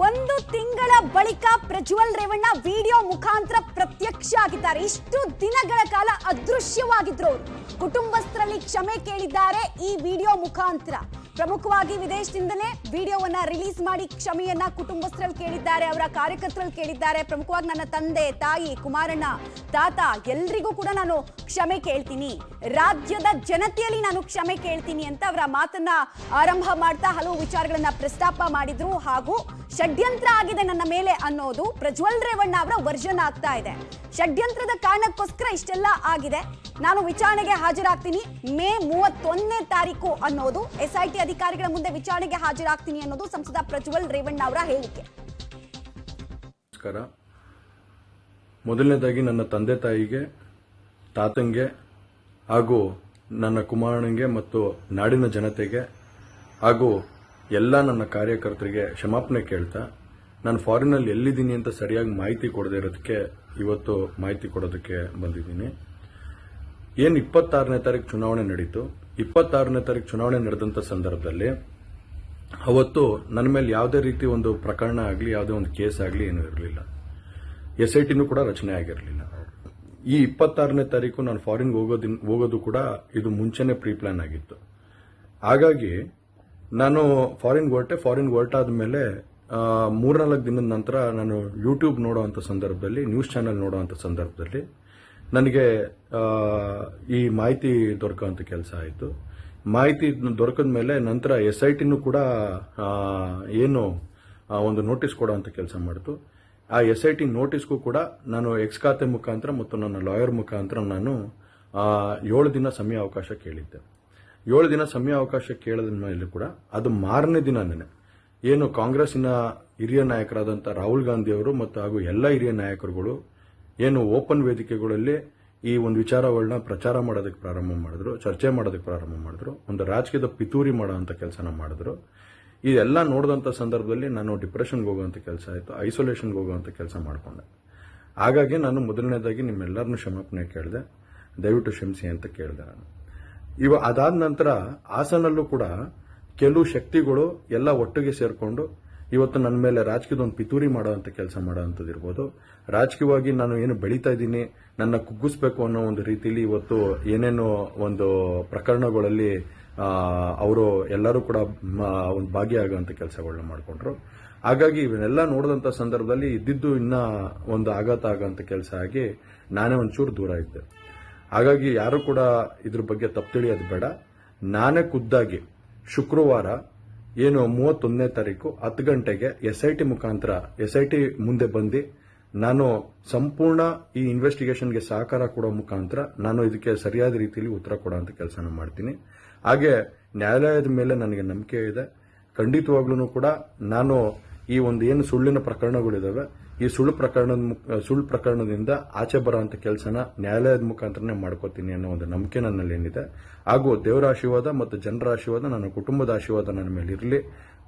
ಒಂದು ತಿಂಗಳ ಬಳಿಕ ಪ್ರಜ್ವಲ್ ರೇವಣ್ಣ ವಿಡಿಯೋ ಮುಖಾಂತರ ಪ್ರತ್ಯಕ್ಷ ಆಗಿದ್ದಾರೆ. ಇಷ್ಟು ದಿನಗಳ ಕಾಲ ಅದೃಶ್ಯವಾಗಿದ್ರು ಅವರು. ಕುಟುಂಬಸ್ಥರಲ್ಲಿ ಕ್ಷಮೆ ಕೇಳಿದ್ದಾರೆ ಈ ವಿಡಿಯೋ ಮುಖಾಂತರ. ಪ್ರಮುಖವಾಗಿ ವಿದೇಶದಿಂದಲೇ ವಿಡಿಯೋವನ್ನ ರಿಲೀಸ್ ಮಾಡಿ ಕ್ಷಮೆಯನ್ನ ಕುಟುಂಬಸ್ಥರಲ್ಲಿ ಕೇಳಿದ್ದಾರೆ, ಅವರ ಕಾರ್ಯಕರ್ತರಲ್ಲಿ ಕೇಳಿದ್ದಾರೆ. ಪ್ರಮುಖವಾಗಿ ನನ್ನ ತಂದೆ, ತಾಯಿ, ಕುಮಾರಣ್ಣ, ತಾತ ಎಲ್ರಿಗೂ ಕೂಡ ನಾನು ಕ್ಷಮೆ ಕೇಳ್ತೀನಿ, ರಾಜ್ಯದ ಜನತೆಯಲ್ಲಿ ನಾನು ಕ್ಷಮೆ ಕೇಳ್ತೀನಿ ಅಂತ ಅವರ ಮಾತನ್ನ ಆರಂಭ ಮಾಡ್ತಾ ಹಲವು ವಿಚಾರಗಳನ್ನ ಪ್ರಸ್ತಾಪ ಮಾಡಿದ್ರು. ಹಾಗೂ ಷಡ್ಯಂತ್ರ ಆಗಿದೆ ನನ್ನ ಮೇಲೆ ಅನ್ನೋದು ಪ್ರಜ್ವಲ್ ರೇವಣ್ಣ ಅವರ ವರ್ಷನ್ ಆಗ್ತಾ ಇದೆ. ಷಡ್ಯಂತ್ರದ ಕಾರಣಕ್ಕೋಸ್ಕರ ಇಷ್ಟೆಲ್ಲ ಆಗಿದೆ, ನಾನು ವಿಚಾರಣೆಗೆ ಹಾಜರಾಗ್ತೀನಿ ಮೇ 31ನೇ ತಾರೀಕು ಅನ್ನೋದು, ಎಸ್ಐಟಿ ಅಧಿಕಾರಿಗಳ ಮುಂದೆ ವಿಚಾರಣೆಗೆ ಹಾಜರಾಗ್ತೀನಿ ಅನ್ನೋದು ಸಂಸದ ಪ್ರಜ್ವಲ್ ರೇವಣ್ಣ ಅವರ ಹೇಳಿಕೆ. ನಮಸ್ಕಾರ. ಮೊದಲನೇದಾಗಿ ನನ್ನ ತಂದೆ ತಾಯಿಗೆ, ತಾತಂಗೆ ಹಾಗೂ ನನ್ನ ಕುಮಾರನಿಗೆ ಮತ್ತು ನಾಡಿನ ಜನತೆಗೆ ಹಾಗೂ ಎಲ್ಲ ನನ್ನ ಕಾರ್ಯಕರ್ತರಿಗೆ ಕ್ಷಮಾಪಣೆ ಕೇಳ್ತಾ, ನಾನು ಫಾರಿನಲ್ಲಿ ಎಲ್ಲಿದ್ದೀನಿ ಅಂತ ಸರಿಯಾಗಿ ಮಾಹಿತಿ ಕೊಡದೇ ಇರೋದಕ್ಕೆ ಇವತ್ತು ಮಾಹಿತಿ ಕೊಡೋದಕ್ಕೆ ಬಂದಿದ್ದೀನಿ. ಏನು 26ನೇ ತಾರೀಕು ಚುನಾವಣೆ ನಡೀತು. 26ನೇ ತಾರೀಕು ಚುನಾವಣೆ ನಡೆದಂತ ಸಂದರ್ಭದಲ್ಲಿ ಅವತ್ತು ನನ್ನ ಮೇಲೆ ಯಾವುದೇ ರೀತಿ ಒಂದು ಪ್ರಕರಣ ಆಗಲಿ, ಯಾವುದೇ ಒಂದು ಕೇಸ್ ಆಗಲಿ ಏನೂ ಇರಲಿಲ್ಲ. ಎಸ್ಐಟಿನೂ ಕೂಡ ರಚನೆ ಆಗಿರಲಿಲ್ಲ. ಈ 26ನೇ ತಾರೀಕು ನಾನು ಫಾರಿನ್ ಹೋಗೋದು ಕೂಡ ಇದು ಮುಂಚೆನೆ ಪ್ರೀ ಪ್ಲಾನ್ ಆಗಿತ್ತು. ಹಾಗಾಗಿ ನಾನು ಫಾರಿನ್ ಹೊರಟಾದ ಮೇಲೆ 3-4 ದಿನದ ನಂತರ ನಾನು ಯೂಟ್ಯೂಬ್ ನೋಡುವಂತ ಸಂದರ್ಭದಲ್ಲಿ, ನ್ಯೂಸ್ ಚಾನೆಲ್ ನೋಡುವಂತ ಸಂದರ್ಭದಲ್ಲಿ ನನಗೆ ಈ ಮಾಹಿತಿ ದೊರಕುವಂತ ಕೆಲಸ ಆಯಿತು. ಮಾಹಿತಿ ದೊರಕದ ಮೇಲೆ ನಂತರ ಎಸ್ಐಟಿನೂ ಕೂಡ ಏನು ಒಂದು ನೋಟಿಸ್ ಕೊಡುವಂತ ಕೆಲಸ ಮಾಡಿತು. ಆ ಎಸ್ಐಟಿ ನೋಟಿಸ್ಗೂ ಕೂಡ ನಾನು ಎಕ್ಸ್ ಖಾತೆ ಮುಖಾಂತರ ಮತ್ತು ನನ್ನ ಲಾಯರ್ ಮುಖಾಂತರ ನಾನು 7 ದಿನ ಸಮಯ ಅವಕಾಶ ಕೇಳಿದ್ದೆ. 7 ದಿನ ಸಮಯ ಅವಕಾಶ ಕೇಳಿದ ಮೇಲೆ ಕೂಡ ಅದು ಮಾರನೇ ದಿನನೇ ಏನು ಕಾಂಗ್ರೆಸ್ಸಿನ ಹಿರಿಯ ನಾಯಕರಾದಂಥ ರಾಹುಲ್ ಗಾಂಧಿ ಅವರು ಮತ್ತು ಹಾಗೂ ಎಲ್ಲ ಹಿರಿಯ ನಾಯಕರುಗಳು ಏನು ಓಪನ್ ವೇದಿಕೆಗಳಲ್ಲಿ ಈ ಒಂದು ವಿಚಾರಗಳನ್ನ ಪ್ರಚಾರ ಮಾಡೋದಕ್ಕೆ ಪ್ರಾರಂಭ ಮಾಡಿದ್ರು, ಚರ್ಚೆ ಮಾಡೋದಕ್ಕೆ ಪ್ರಾರಂಭ ಮಾಡಿದ್ರು, ಒಂದು ರಾಜಕೀಯದ ಪಿತೂರಿ ಮಾಡುವಂತ ಕೆಲಸನ ಮಾಡಿದ್ರು. ಇದೆಲ್ಲ ನೋಡಿದಂತ ಸಂದರ್ಭದಲ್ಲಿ ನಾನು ಡಿಪ್ರೆಷನ್ಗೆ ಹೋಗುವಂತ ಕೆಲಸ ಆಯಿತು, ಐಸೋಲೇಷನ್ಗೆ ಹೋಗುವಂತ ಕೆಲಸ ಮಾಡಿಕೊಂಡೆ. ಹಾಗಾಗಿ ನಾನು ಮೊದಲನೇದಾಗಿ ನಿಮ್ಮೆಲ್ಲರನ್ನೂ ಕ್ಷಮಾಪಣೆ ಕೇಳಿದೆ, ದಯವಿಟ್ಟು ಕ್ಷಮಿಸಿ ಅಂತ ಕೇಳಿದೆ ನಾನು. ಅದಾದ ನಂತರ ಹಾಸನಲ್ಲೂ ಕೂಡ ಕೆಲವು ಶಕ್ತಿಗಳು ಎಲ್ಲ ಒಟ್ಟಿಗೆ ಸೇರ್ಕೊಂಡು ಇವತ್ತು ನನ್ನ ಮೇಲೆ ರಾಜಕೀಯದ ಒಂದು ಪಿತೂರಿ ಮಾಡುವಂತ ಕೆಲಸ ಮಾಡುವಂಥದ್ದು ಇರ್ಬೋದು. ರಾಜಕೀಯವಾಗಿ ನಾನು ಏನು ಬೆಳೀತಾ ಇದ್ದೀನಿ, ನನ್ನ ಕುಗ್ಗಿಸ್ಬೇಕು ಅನ್ನೋ ಒಂದು ರೀತಿಯಲ್ಲಿ ಇವತ್ತು ಏನೇನೋ ಒಂದು ಪ್ರಕರಣಗಳಲ್ಲಿ ಅವರು ಎಲ್ಲರೂ ಕೂಡ ಒಂದು ಭಾಗಿಯಾಗುವಂತ ಕೆಲಸಗಳನ್ನ ಮಾಡಿಕೊಂಡ್ರು. ಹಾಗಾಗಿ ಇವನ್ನೆಲ್ಲ ನೋಡಿದಂತ ಸಂದರ್ಭದಲ್ಲಿ ಇದ್ದಿದ್ದು ಇನ್ನ ಒಂದು ಆಘಾತ ಆಗೋಂಥ ಕೆಲಸ ಆಗಿ ನಾನೇ ಒಂಚೂರು ದೂರ ಇದ್ದೆ. ಹಾಗಾಗಿ ಯಾರು ಕೂಡ ಇದ್ರ ಬಗ್ಗೆ ತಪ್ಪು ತಿಳಿಯೋದು ಬೇಡ. ನಾನೇ ಖುದ್ದಾಗಿ ಶುಕ್ರವಾರ ಏನು 31ನೇ ತಾರೀಕು 10 ಗಂಟೆಗೆ ಎಸ್ಐಟಿ ಮುಖಾಂತರ ಎಸ್ಐಟಿ ಮುಂದೆ ಬಂದು ನಾನು ಸಂಪೂರ್ಣ ಈ ಇನ್ವೆಸ್ಟಿಗೇಷನ್ಗೆ ಸಹಕಾರ ಕೊಡೋ ಮುಖಾಂತರ ನಾನು ಇದಕ್ಕೆ ಸರಿಯಾದ ರೀತಿಯಲ್ಲಿ ಉತ್ತರ ಕೊಡುವಂತ ಕೆಲಸನ ಮಾಡ್ತೀನಿ. ಹಾಗೆ ನ್ಯಾಯಾಲಯದ ಮೇಲೆ ನನಗೆ ನಂಬಿಕೆ ಇದೆ. ಖಂಡಿತವಾಗ್ಲೂ ಕೂಡ ನಾನು ಈ ಒಂದು ಏನು ಸುಳ್ಳಿನ ಪ್ರಕರಣಗಳಿದಾವೆ, ಈ ಸುಳ್ಳು ಪ್ರಕರಣದಿಂದ ಆಚೆ ಬರುವಂತ ಕೆಲಸನ ನ್ಯಾಯಾಲಯದ ಮುಖಾಂತರನೇ ಮಾಡ್ಕೋತೀನಿ ಅನ್ನೋ ಒಂದು ನಂಬಿಕೆ ನನ್ನಲ್ಲಿ ಏನಿದೆ. ಹಾಗೂ ದೇವರ ಆಶೀರ್ವಾದ ಮತ್ತು ಜನರ ಆಶೀರ್ವಾದ, ನನ್ನ ಕುಟುಂಬದ ಆಶೀರ್ವಾದ ನನ್ನ ಮೇಲೆ ಇರಲಿ.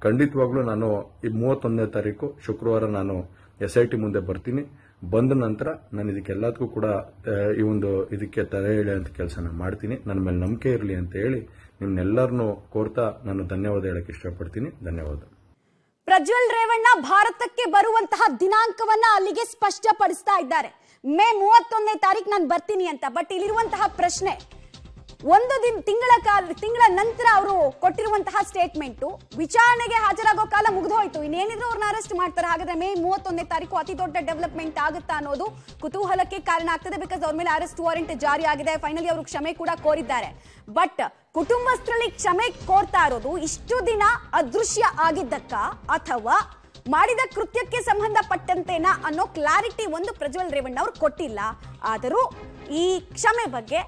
ಖಂಡಿತವಾಗ್ಲೂ ನಾನು ಈ 31ನೇ ತಾರೀಕು ಶುಕ್ರವಾರ ನಾನು ಎಸ್ಐಟಿ ಮುಂದೆ ಬರ್ತೀನಿ. ಬಂದ ನಂತರ ನಾನು ಇದಕ್ಕೆಲ್ಲದಕ್ಕೂ ಕೂಡ ಈ ಒಂದು ಇದಕ್ಕೆ ತಲೆ ಎಳೆಯುವಂತ ಕೆಲಸನ ಮಾಡ್ತೀನಿ. ನನ್ನ ಮೇಲೆ ನಂಬಿಕೆ ಇರಲಿ ಅಂತ ಹೇಳಿ ನಿಮ್ನೆಲ್ಲರನ್ನೂ ಕೋರ್ತಾ ನಾನು ಧನ್ಯವಾದ ಹೇಳಕ್ಕೆ ಇಷ್ಟಪಡ್ತೀನಿ. ಧನ್ಯವಾದ. ಪ್ರಜ್ವಲ್ ರೇವಣ್ಣ ಭಾರತಕ್ಕೆ ಬರುವಂತಹ ದಿನಾಂಕವನ್ನ ಅಲ್ಲಿಗೆ ಸ್ಪಷ್ಟಪಡಿಸ್ತಾ ಇದ್ದಾರೆ. ಮೇ 31ನೇ ತಾರೀಕು ನಾನು ಬರ್ತೀನಿ ಅಂತ. ಬಟ್ ಇಲ್ಲಿರುವಂತಹ ಪ್ರಶ್ನೆ, ಒಂದು ತಿಂಗಳ ನಂತರ ಅವರು ಕೊಟ್ಟಿರುವಂತಹ ಸ್ಟೇಟ್ಮೆಂಟ್, ವಿಚಾರಣೆಗೆ ಹಾಜರಾಗೋ ಕಾಲ ಮುಗಿದೋಯ್ತು, ಇನ್ನೇನಿದ್ರು ಅವ್ರನ್ನ ಅರೆಸ್ಟ್ ಮಾಡ್ತಾರೆ. ಹಾಗಾದ್ರೆ ಮೇ 31ನೇ ತಾರೀಕು ಅತಿ ದೊಡ್ಡ ಡೆವಲಪ್ಮೆಂಟ್ ಆಗುತ್ತಾ ಅನ್ನೋದು ಕುತೂಹಲಕ್ಕೆ ಕಾರಣ ಆಗ್ತದೆ. ಬಿಕಾಸ್ ಅವ್ರ ಮೇಲೆ ಅರೆಸ್ಟ್ ವಾರೆಂಟ್ ಜಾರಿ ಆಗಿದೆ, ಫೈನಲಿ ಅವರು ಕ್ಷಮೆ ಕೂಡ ಕೋರಿದ್ದಾರೆ. ಬಟ್ ಕುಟುಂಬಸ್ಥರಲ್ಲಿ ಕ್ಷಮೆ ಕೋರ್ತಾ ಇರೋದು ಇಷ್ಟು ದಿನ ಅದೃಶ್ಯ ಆಗಿದ್ದಕ್ಕ ಅಥವಾ ಮಾಡಿದ ಕೃತ್ಯಕ್ಕೆ ಸಂಬಂಧಪಟ್ಟಂತೇನಾ ಅನ್ನೋ ಕ್ಲಾರಿಟಿ ಒಂದು ಪ್ರಜ್ವಲ್ ರೇವಣ್ಣ ಅವರು ಕೊಟ್ಟಿಲ್ಲ. ಆದರೂ ಈ ಕ್ಷಮೆ ಬಗ್ಗೆ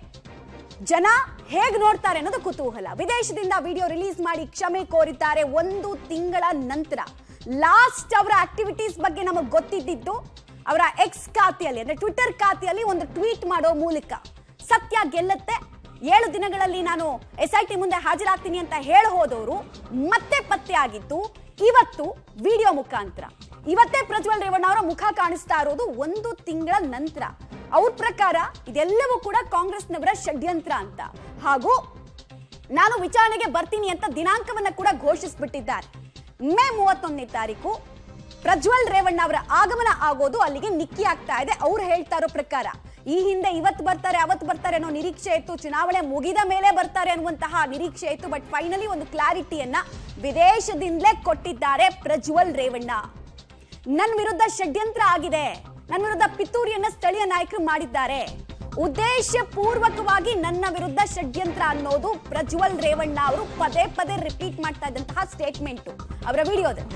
ಜನ ಹೇಗೆ ನೋಡ್ತಾರೆ ಅನ್ನೋದು ಕುತೂಹಲ. ವಿದೇಶದಿಂದ ವಿಡಿಯೋ ರಿಲೀಸ್ ಮಾಡಿ ಕ್ಷಮೆ ಕೋರಿದ್ದಾರೆ 1 ತಿಂಗಳ ನಂತರ. ಲಾಸ್ಟ್ ಅವರ ಆಕ್ಟಿವಿಟೀಸ್ ಬಗ್ಗೆ ನಮಗೆ ಗೊತ್ತಿದ್ದು ಅವರ ಎಕ್ಸ್ ಖಾತೆಯಲ್ಲಿ ಅಂದ್ರೆ ಟ್ವಿಟರ್ ಖಾತೆಯಲ್ಲಿ ಒಂದು ಟ್ವೀಟ್ ಮಾಡೋ ಮೂಲಕ ಸತ್ಯ ಗೆಲ್ಲುತ್ತೆ, 7 ದಿನಗಳಲ್ಲಿ ನಾನು ಎಸ್ಐಟಿ ಮುಂದೆ ಹಾಜರಾಗ್ತೀನಿ ಅಂತ ಹೇಳಿ ಹೋದವರು ಮತ್ತೆ ಪತ್ತೆ ಆಗಿತ್ತು ಇವತ್ತು ವಿಡಿಯೋ ಮುಖಾಂತರ. ಇವತ್ತೇ ಪ್ರಜ್ವಲ್ ರೇವಣ್ಣ ಅವರ ಮುಖ ಕಾಣಿಸ್ತಾ ಇರೋದು 1 ತಿಂಗಳ ನಂತರ. ಅವ್ರ ಪ್ರಕಾರ ಇದೆಲ್ಲವೂ ಕೂಡ ಕಾಂಗ್ರೆಸ್ನವರ ಷಡ್ಯಂತ್ರ ಅಂತ. ಹಾಗೂ ನಾನು ವಿಚಾರಣೆಗೆ ಬರ್ತೀನಿ ಅಂತ ದಿನಾಂಕವನ್ನ ಕೂಡ ಘೋಷಿಸಿಬಿಟ್ಟಿದ್ದಾರೆ. ಮೇ 31ನೇ ತಾರೀಕು ಪ್ರಜ್ವಲ್ ರೇವಣ್ಣ ಅವರ ಆಗಮನ ಆಗೋದು ಅಲ್ಲಿಗೆ ನಿಕ್ಕಿ ಆಗ್ತಾ ಇದೆ. ಅವ್ರು ಹೇಳ್ತಾ ಇರೋ ಪ್ರಕಾರ ಈ ಹಿಂದೆ ಇವತ್ತು ಬರ್ತಾರೆ ಅವತ್ತು ಬರ್ತಾರೆ ಅನ್ನೋ ನಿರೀಕ್ಷೆ ಇತ್ತು, ಚುನಾವಣೆ ಮುಗಿದ ಮೇಲೆ ಬರ್ತಾರೆ ಅನ್ನುವಂತಹ ನಿರೀಕ್ಷೆ ಇತ್ತು. ಬಟ್ ಫೈನಲಿ ಒಂದು ಕ್ಲಾರಿಟಿಯನ್ನ ವಿದೇಶದಿಂದಲೇ ಕೊಟ್ಟಿದ್ದಾರೆ ಪ್ರಜ್ವಲ್ ರೇವಣ್ಣ. ನನ್ನ ವಿರುದ್ಧ ಷಡ್ಯಂತ್ರ ಆಗಿದೆ, ನನ್ನ ವಿರುದ್ಧ ಪಿತೂರಿಯನ್ನ ಸ್ಥಳೀಯ ನಾಯಕರು ಮಾಡಿದ್ದಾರೆ, ಉದ್ದೇಶ ಪೂರ್ವಕವಾಗಿ ನನ್ನ ವಿರುದ್ಧ ಷಡ್ಯಂತ್ರ ಅನ್ನೋದು ಪ್ರಜ್ವಲ್ ರೇವಣ್ಣ ಅವರು ಪದೇ ಪದೇ ರಿಪೀಟ್ ಮಾಡ್ತಾ ಇದ್ದಂತಹ ಸ್ಟೇಟ್ಮೆಂಟ್ ಅವರ ವಿಡಿಯೋದಲ್ಲಿ.